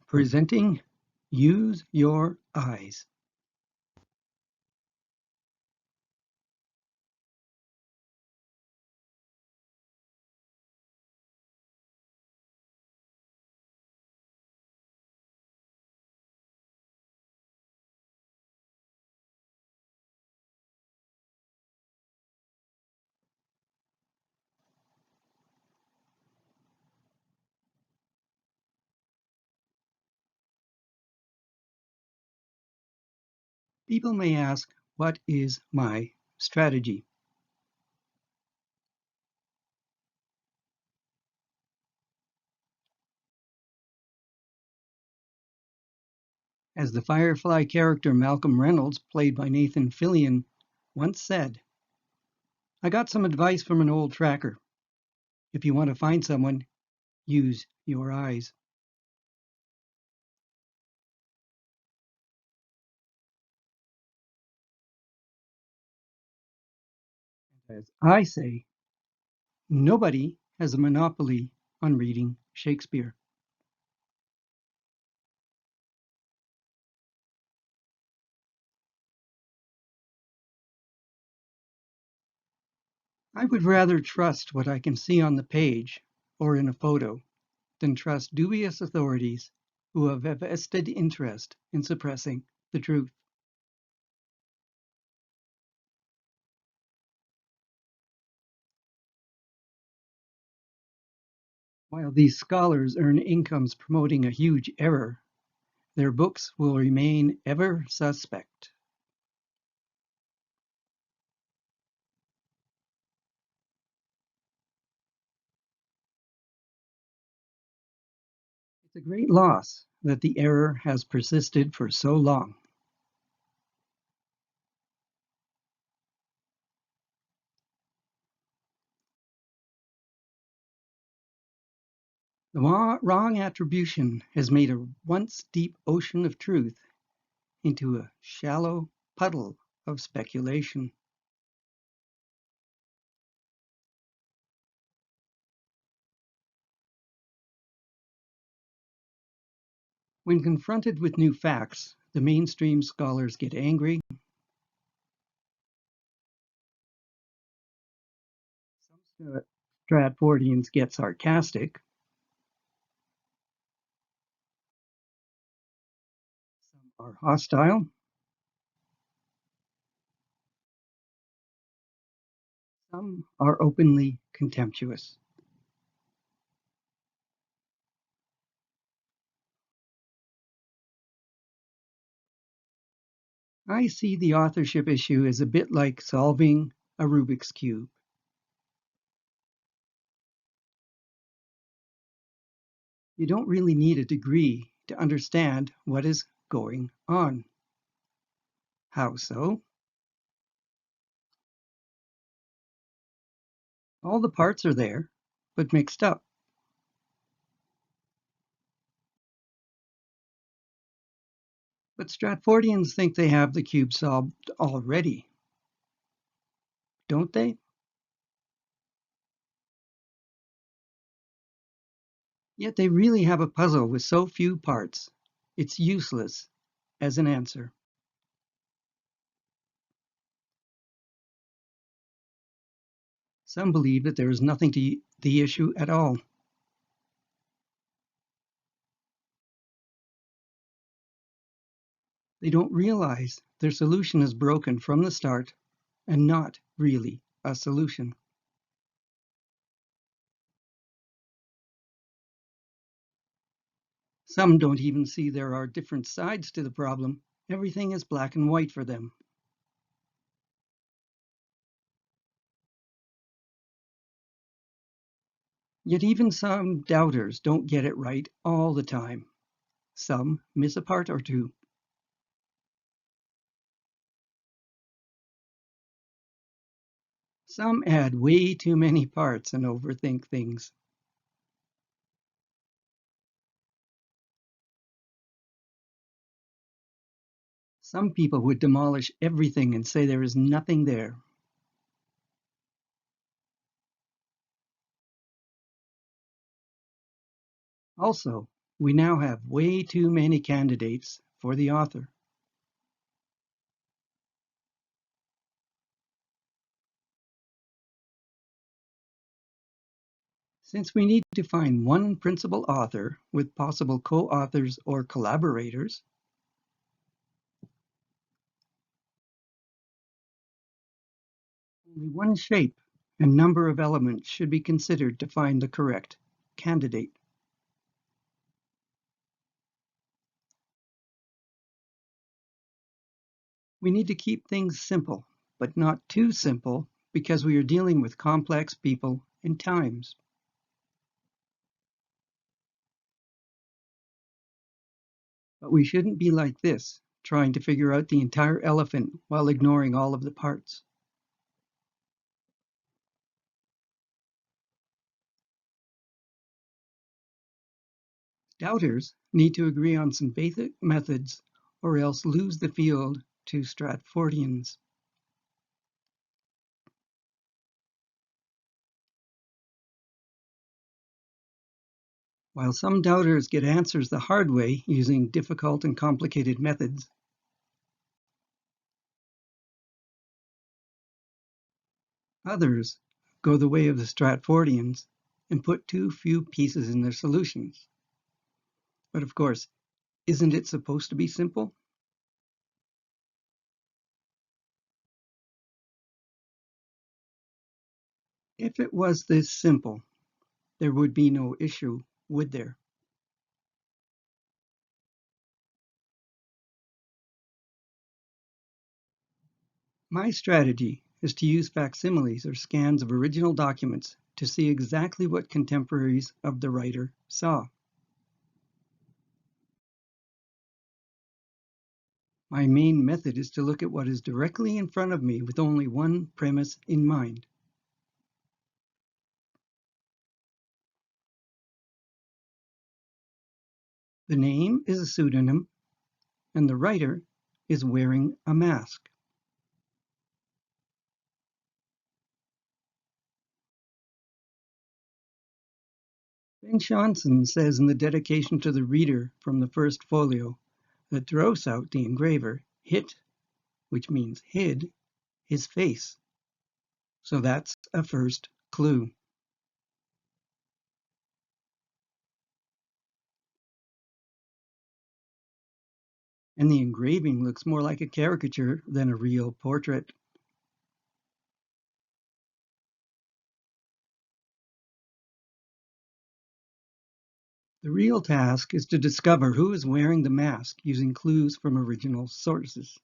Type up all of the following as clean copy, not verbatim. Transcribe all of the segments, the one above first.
Presenting Use Your Eyes. People may ask, what is my strategy? As the Firefly character Malcolm Reynolds, played by Nathan Fillion, once said, I got some advice from an old tracker. If you want to find someone, use your eyes. As I say, nobody has a monopoly on reading Shakespeare. I would rather trust what I can see on the page or in a photo than trust dubious authorities who have a vested interest in suppressing the truth. While these scholars earn incomes promoting a huge error, their books will remain ever suspect. It's a great loss that the error has persisted for so long. The wrong attribution has made a once deep ocean of truth into a shallow puddle of speculation. When confronted with new facts, the mainstream scholars get angry. Some Stratfordians get sarcastic. Some are hostile. Some are openly contemptuous. I see the authorship issue as a bit like solving a Rubik's Cube. You don't really need a degree to understand what is going on. How so? All the parts are there, but mixed up. But Stratfordians think they have the cube solved already, don't they? Yet they really have a puzzle with so few parts. It's useless as an answer. Some believe that there is nothing to the issue at all. They don't realize their solution is broken from the start and not really a solution. Some don't even see there are different sides to the problem. Everything is black and white for them. Yet even some doubters don't get it right all the time. Some miss a part or two. Some add way too many parts and overthink things. Some people would demolish everything and say there is nothing there. Also, We now have way too many candidates for the author. Since we need to find one principal author with possible co-authors or collaborators, only one shape and number of elements should be considered to find the correct candidate. We need to keep things simple, but not too simple because we are dealing with complex people and times. But we shouldn't be like this, trying to figure out the entire elephant while ignoring all of the parts. Doubters need to agree on some basic methods or else lose the field to Stratfordians. While some doubters get answers the hard way using difficult and complicated methods, others go the way of the Stratfordians and put too few pieces in their solutions. But of course, isn't it supposed to be simple? If it was this simple, there would be no issue, would there? My strategy is to use facsimiles or scans of original documents to see exactly what contemporaries of the writer saw. My main method is to look at what is directly in front of me with only one premise in mind. The name is a pseudonym, and the writer is wearing a mask. Ben Jonson says in the dedication to the reader from the first folio that Droeshout, the engraver, hit, which means hid, his face. So that's a first clue. And the engraving looks more like a caricature than a real portrait. The real task is to discover who is wearing the mask using clues from original sources.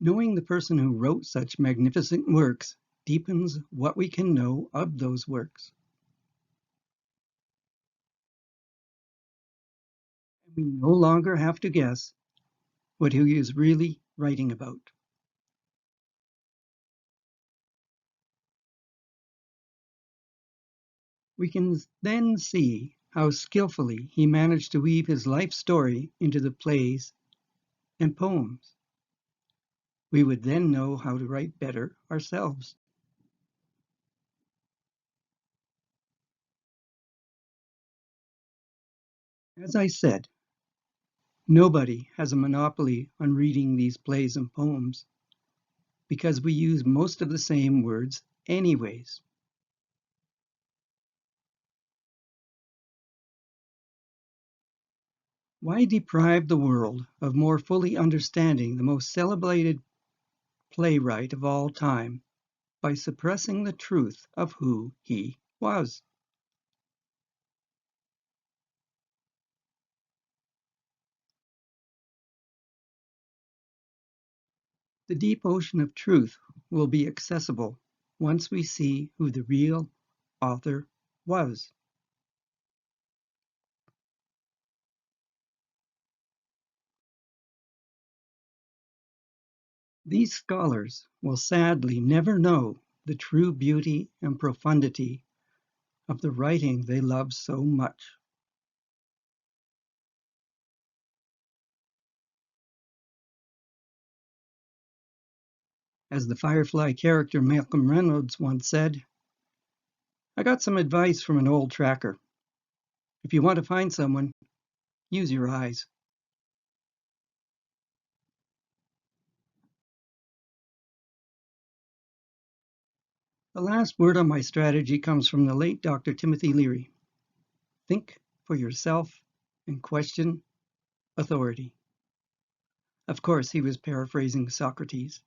Knowing the person who wrote such magnificent works deepens what we can know of those works. And we no longer have to guess what he is really writing about. We can then see how skillfully he managed to weave his life story into the plays and poems. We would then know how to write better ourselves. As I said, nobody has a monopoly on reading these plays and poems because we use most of the same words anyways. Why deprive the world of more fully understanding the most celebrated playwright of all time by suppressing the truth of who he was? The deep ocean of truth will be accessible once we see who the real author was. These scholars will sadly never know the true beauty and profundity of the writing they love so much. As the Firefly character Malcolm Reynolds once said, I got some advice from an old tracker. If you want to find someone, use your eyes. The last word on my strategy comes from the late Dr. Timothy Leary. Think for yourself and question authority. Of course, he was paraphrasing Socrates.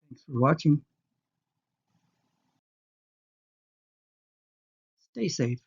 Thanks for watching. Stay safe.